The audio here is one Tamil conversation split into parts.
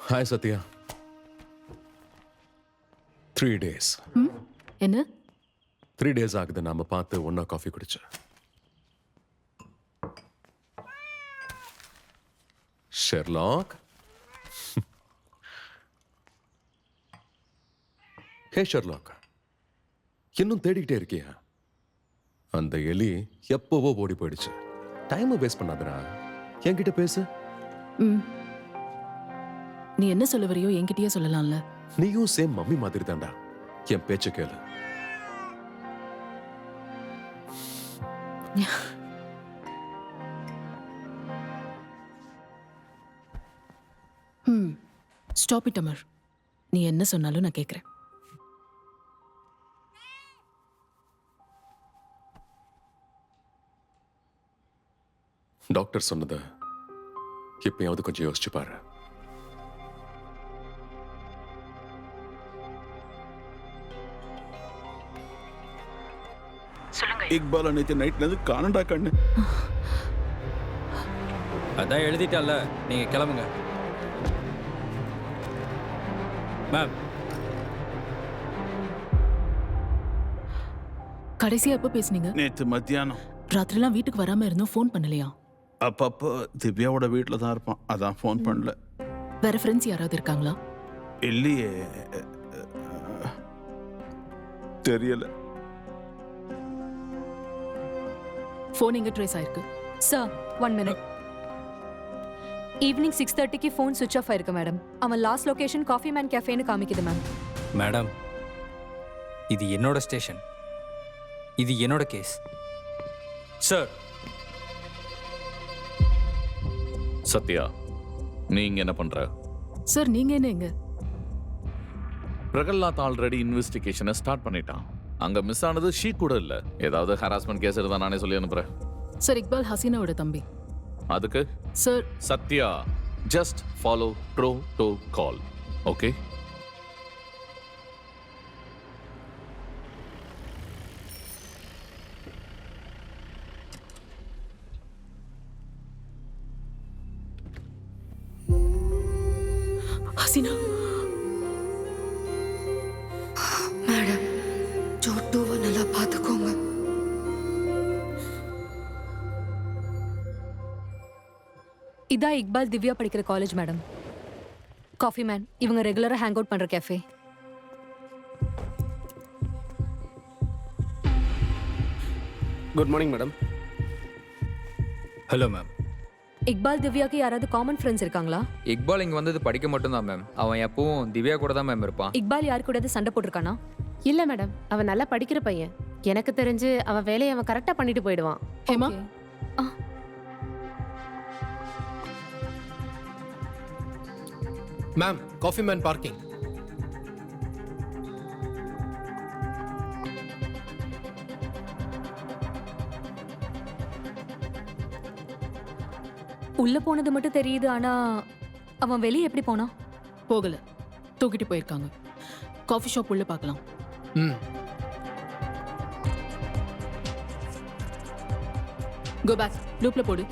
ஹாய் சத்யா. 3 days. என்ன 3 days ஆகுது நாம பார்த்து ஒன்னா காஃபி குடிச்சு. ஷெர்லாக். ஹே ஷெர்லாக், இன்னும் தேடிக்கிட்டே இருக்கியா? அந்த எலி எப்பவோ ஓடி போயிடுச்சு. டைம் வேஸ்ட் பண்ணாதடா, என்கிட்ட பேசு. நீ என்ன சொல்ல வரையோ என்கிட்டயே சொல்லலாம்ல. நீயும் சேம் மம்மி மாதிரி தான்டா. என் பேச்ச கேளு. Stop it Amar. நீ என்ன சொன்னாலும் நான் கேட்கிறேன். டாக்டர் சொன்னதை எப்பயாவது கொஞ்சம் யோசிச்சு பாரு. இக்பால் நேற்று நைட்ல இருந்து காணண்டா கண்ணு. அதான் எழுதிட்டால, நீங்க கிளம்புங்க. மேம், கடைசியா எப்போ பேசுனீங்க? நேற்று மத்தியானம். ராத்திரிலாம் வீட்டுக்கு வராம இருந்தோம், ஃபோன் பண்ணலையா? அப்பப்போ திவ்யாவோட வீட்டில் தான் இருப்பான், அதான் ஃபோன் பண்ணல. வேற ஃப்ரெண்ட்ஸ் யாராவது இருக்காங்களா? இல்லையே, தெரியல. ஃபோன் எங்க ட்ரேஸ் ஆயிருக்கு? Sir 1 minute. ஈவினிங் 6:30க்கு ஃபோன் சுவிட்ச் ஆஃப் ஆயிருக்கு மேடம். அவன் லாஸ்ட் லொகேஷன் காஃபி மேன் கேஃபேன்னு காமிக்குது மேம். மேடம், இது என்னோட ஸ்டேஷன், இது என்னோட கேஸ். சார். சத்யா, நீங்க என்ன பண்ற? சார் நீங்க என்ன எங்க? பிரகல்லாத் ஆல்ரெடி இன்வெஸ்டிகேஷனை ஸ்டார்ட் பண்ணிட்டான். அங்க மிஸ் ஆனது ஷீ கூட இல்ல. ஏதாவது ஹராஸ்மெண்ட் கேஸ் இருந்தா நானே சொல்லி அனுப்புறேன். சார் இக்பால் ஹசீனாவோட தம்பி. அதுக்கு sir Sathya, just follow protocol, okay? Haseena madam, சோட்டுவை நல்லா பார்த்துக்கோங்க. இதான் இக்பால் திவ்யா படிக்கிற காலேஜ் மேடம். காஃபி மேன் இவங்க ரெகுலரா ஹேங் அவுட் பண்ற cafe. Good morning madam. Hello ma'am. Iqbal திவ்யாக்கு யாராவது காமன் ஃப்ரெண்ட்ஸ் இருக்காங்களா? இக்பால் இங்க வந்தது படிக்க மட்டும்தான் மேம். அவன் எப்பவும் திவ்யா கூட தான் மேம் இருப்பான். இக்பால் யாரு கூட சண்டை போட்டிருக்கானா? இல்ல மேடம், அவன் நல்லா படிக்கிற பையன். எனக்கு தெரிஞ்சு அவன் வேலையை அவன் கரெக்டா பண்ணிட்டு போயிடுவான். Hema, ma'am, coffee man parking. உள்ள போனது மட்டும் தெரியுது, ஆனா அவன் வெளியே எப்படி போனா? போகல, தூக்கிட்டு போயிருக்காங்க. காஃபி ஷாப் உள்ள பார்க்கலாம். கோ பேக், லூப்ல போடு.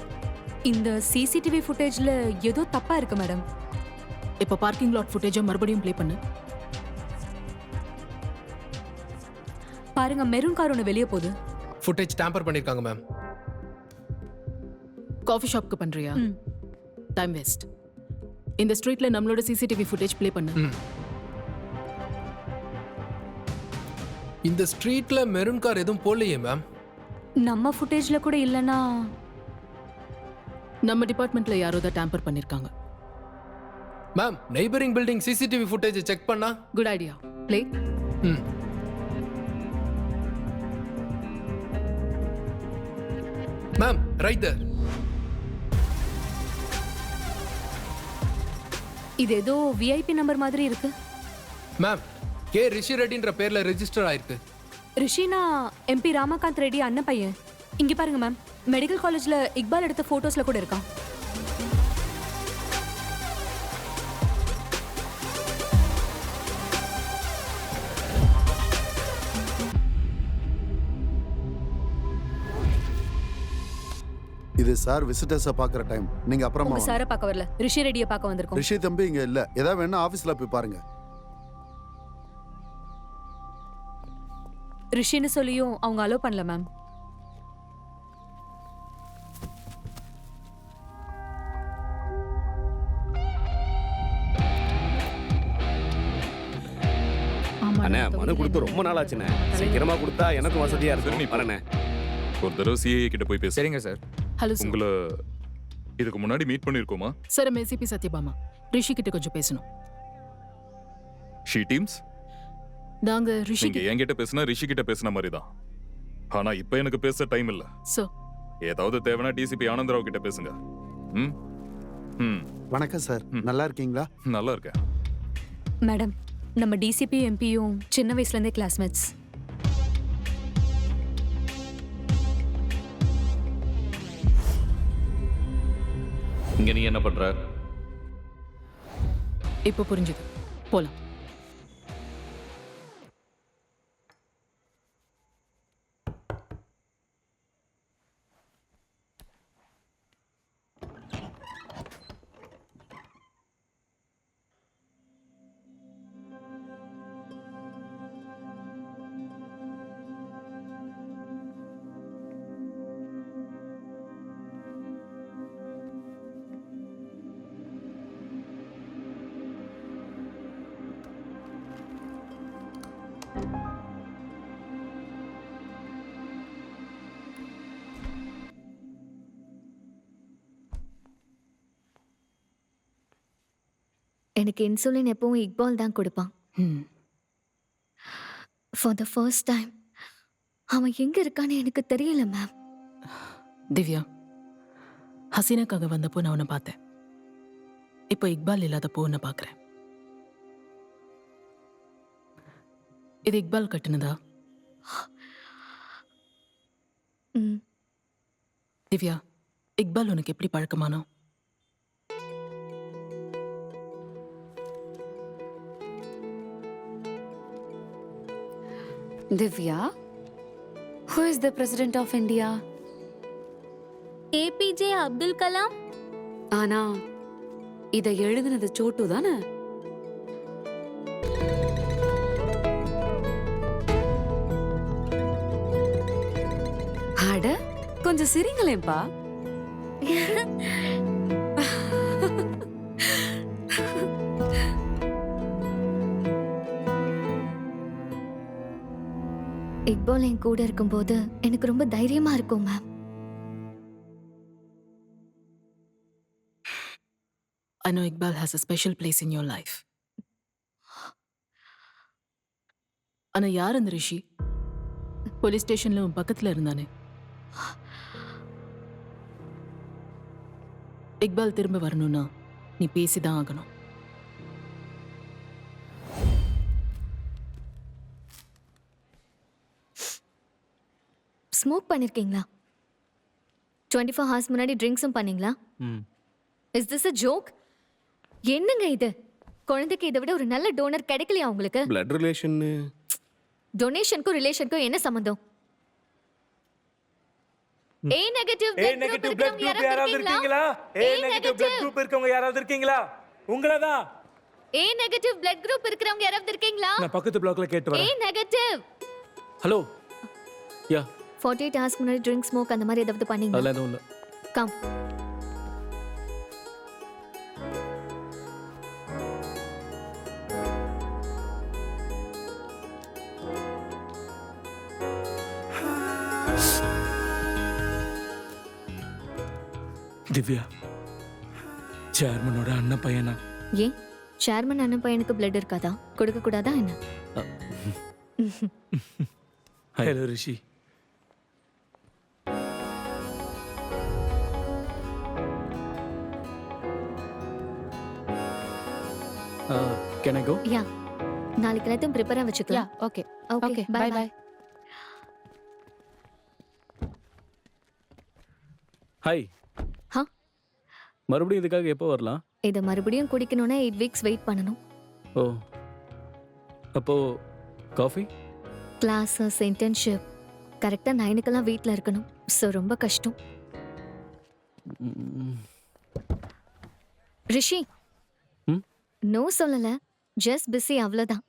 இந்த சிசிடிவி ஃபுட்டேஜ்ல ஏதோ தப்பா இருக்கு மேடம். இப்போ பார்க்கிங் லாட் ஃபுட்டேஜை மறுபடியும் ப்ளே பண்ணு. பாருங்க, மெரூன் கார் ஒன்று வெளியே போகுது. ஃபுட்டேஜ் டேம்பர் பண்ணிருக்காங்க மேம். காஃபி ஷாப்க்கு பண்றியா? Time waste. இந்த ஸ்ட்ரீட்ல நம்மளோட சிசிடிவி ஃபுட்டேஜ் ப்ளே பண்ணு. இந்த ஸ்ட்ரீட்ல மெரூன் கார் எதுவும் போடலையே மேம். நம்ம ஃபுட்டேஜ்ல கூட இல்லனா நம்ம டிபார்ட்மெண்ட்ல யாரோ தான் டேம்பர் பண்ணிருக்காங்க. Ma'am, neighbouring building CCTV footage check பண்ணா? Good idea. Play. Ma'am, right there. இது ஏதோ விஐபி நம்பர் மாதிரி இருக்கு. மேம், கே ரிஷி ரெட்டின்ற பேர்ல ரெஜிஸ்டர் ஆயிருக்கு. ரிஷினா எம்பி ராமகாந்த் ரெட்டி அண்ணன் பையன். இங்க பாருங்க மேம், மெடிக்கல் காலேஜ்ல இக்பால் எடுத்த போட்டோஸ்ல கூட இருக்கான். இது சார் விசிட்டர்ஸை பார்க்குற டைம். நீங்க அப்புறமா உங்க வாங்க. சாரை பார்க்க வரல, ரிஷி ரெடியை பார்க்க வந்திருக்கோம். ரிஷி தம்பி இங்க இல்ல. ஏதாவது வேணா ஆபீஸ்ல போய் பாருங்க. ரிஷின்னு சொல்லியும் அவங்க அலோ பண்ணல மேம். அண்ணே மனு கொடுத்து ரொம்ப நாள் ஆச்சுண்ணே. சீக்கிரமா கொடுத்தா எனக்கும் வசதியா இருக்கும். வரண்ணே. ஒரு தடவை சிஏ கிட்ட போய் பேச. சரிங்க சார். Hello sir. உங்களை இதுக்கு முன்னாடி மீட் பண்ணிருக்கோமா? சார் எஸ்சிபி சத்யபாமா, ரிஷி கிட்ட கொஞ்சம் பேசணும். ஷீ டீம்ஸ் நாங்க ரிஷி நீங்க என்கிட்ட பேசினா ரிஷி கிட்ட பேசின மாதிரி தான். ஆனா இப்போ எனக்கு பேச டைம் இல்ல. சார் ஏதாவது தேவைன்னா டிசிபி ஆனந்தராவ் கிட்ட பேசுங்க. ம் ம் வணக்கம் சார், நல்லா இருக்கீங்களா? நல்லா இருக்கேன். மேடம், நம்ம டிசிபி எம்பியும் சின்ன வயசுல இருந்தே கிளாஸ்மேட்ஸ். இங்க நீ என்ன பண்ற? இப்போ புரிஞ்சுது, போலாம். எனக்கு இன்சுலின் எப்பவும் இக்பால் தான் கொடுப்பான். ஃபார் த ஃபர்ஸ்ட் டைம் அவன் எங்க இருக்கான்னு எனக்கு தெரியல மேம். திவ்யா, ஹசீனாக்காக வந்தப்போ நான் உன்னை பார்த்தேன். இப்போ இக்பால் இல்லாதப்போ உன்னை பார்க்குறேன். இது இக்பால் கட்டுனதா? திவ்யா, இக்பால் உனக்கு எப்படி பழக்கமானோ? Divya, who is the President of India? APJ Abdul Kalam. ஆனா இதை எழுதுனது சோட்டு தானே? அட கொஞ்சம் சிரிங்களேப்பா. இக்பால் என் கூட இருக்கும்போது எனக்கு ரொம்ப தைரியமா இருக்கும் ma'am. I know Iqbal has a special place in your life. ஆனா யார் அந்த ரிஷி? போலீஸ் ஸ்டேஷன்ல உன் பக்கத்துல இருந்தானே. இக்பால் திரும்ப வரணும்னா நீ பேசிதான் ஆகணும். ஸ்மோக் பண்ணிருக்கீங்களா? 24 hours முன்னாடி ட்ரிங்க்ஸும் பண்ணீங்களா? Is this a joke? என்னங்க இது? குழந்தைக்கு இதை விட ஒரு நல்ல டோனர் கிடைக்கலையா உங்களுக்கு? Blood relation. டொனேஷனுக்கும் ரிலேஷனுக்கும் என்ன சம்பந்தம்? ஏ நெகட்டிவ் பிளட் குரூப் யாராவது இருக்கீங்களா? ஏ நெகட்டிவ் பிளட் குரூப் இருக்கவங்க யாராவது இருக்கீங்களா? உங்களதான். ஏ நெகட்டிவ் பிளட் குரூப் இருக்கறவங்க யாராவது இருக்கீங்களா? நான் பக்கத்து பிளாக்ல கேட்டு வரேன். ஏ நெகட்டிவ். ஹலோ. யா. 48 hours முன்னாடி ட்ரிங்க் ஸ்மோக் அந்த மாதிரி ஏதாவது பண்ணீங்களா? அதெல்லாம் எதுவும் இல்ல. கம். திவ்யா, சேர்மனோட அண்ணன் பையனா? ஏன் சேர்மன் அண்ணன் பையனுக்கு பிளட் இருக்காதா? கொடுக்க கூடாதா என்ன? Hello Rishi. Can I go? Yeah. நாளைக்கு எல்லாத்தையும் ப்ரிப்பேரா வச்சுக்கலாம். Okay okay bye bye. Hi. ஹா. மறுபடியும் இதுக்காக எப்போ வரலாம்? இதை மறுபடியும் குடிக்கணும்னா 8 weeks வெயிட் பண்ணணும். ஓ. அப்போ காஃபி? கிளாஸஸ், இன்டர்ன்ஷிப் கரெக்டாக 9க்கெல்லாம் வீட்டில் இருக்கணும். ஸோ ரொம்ப கஷ்டம். ரிஷி ம்? நோ சொல்லல ஜஸ்ட் பிஸி அவ்வளோதான்